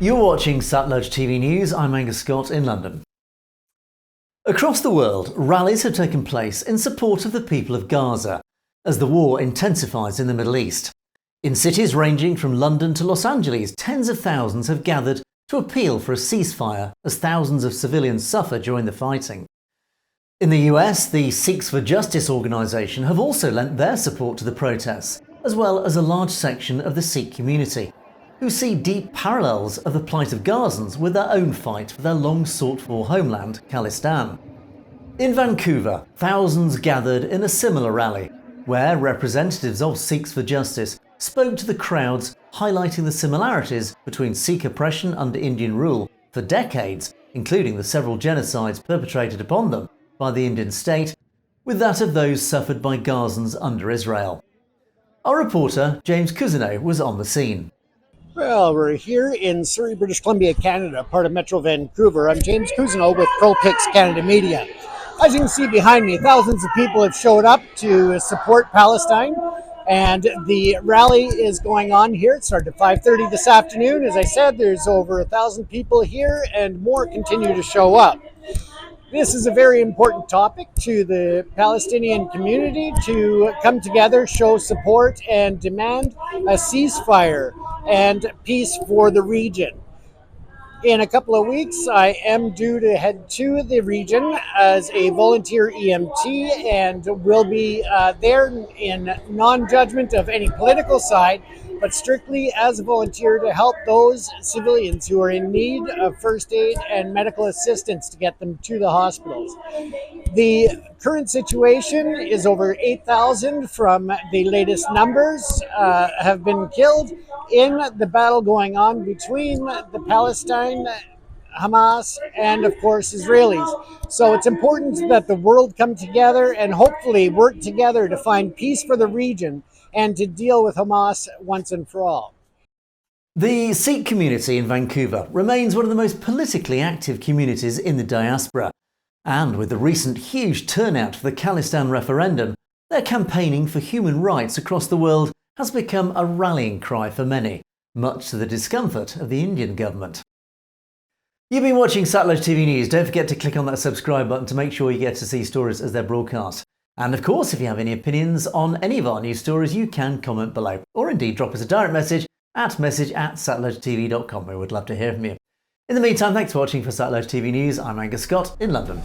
You're watching Satluj TV News. I'm Angus Scott in London. Across the world, rallies have taken place in support of the people of Gaza as the war intensifies in the Middle East. In cities ranging from London to Los Angeles, tens of thousands have gathered to appeal for a ceasefire as thousands of civilians suffer during the fighting. In the US, the Sikhs for Justice organisation have also lent their support to the protests, as well as a large section of the Sikh community, who see deep parallels of the plight of Gazans with their own fight for their long sought-for homeland, Khalistan. In Vancouver, thousands gathered in a similar rally, where representatives of Sikhs for Justice spoke to the crowds, highlighting the similarities between Sikh oppression under Indian rule for decades, including the several genocides perpetrated upon them by the Indian state, with that of those suffered by Gazans under Israel. Our reporter, James Cousineau, was on the scene. Well, we're here in Surrey, British Columbia, Canada, part of Metro Vancouver. I'm James Cousineau with ProPix Canada Media. As you can see behind me, thousands of people have showed up to support Palestine, and the rally is going on here. It started at 5:30 this afternoon. As I said, there's over 1,000 people here, and more continue to show up. This is a very important topic to the Palestinian community to come together, show support, and demand a ceasefire and peace for the region. In a couple of weeks, I am due to head to the region as a volunteer EMT and will be there in non-judgment of any political side, but strictly as a volunteer to help those civilians who are in need of first aid and medical assistance to get them to the hospitals. The current situation is over 8,000 from the latest numbers have been killed in the battle going on between the Palestine, Hamas, and of course Israelis. So it's important that the world come together and hopefully work together to find peace for the region and to deal with Hamas once and for all. The Sikh community in Vancouver remains one of the most politically active communities in the diaspora. And with the recent huge turnout for the Khalistan referendum, their campaigning for human rights across the world has become a rallying cry for many, much to the discomfort of the Indian government. You've been watching Satluj TV News. Don't forget to click on that subscribe button to make sure you get to see stories as they're broadcast. And of course, if you have any opinions on any of our news stories, you can comment below, or indeed drop us a direct message at satlujtv.com. We would love to hear from you. In the meantime, thanks for watching for Satluj TV News. I'm Angus Scott in London.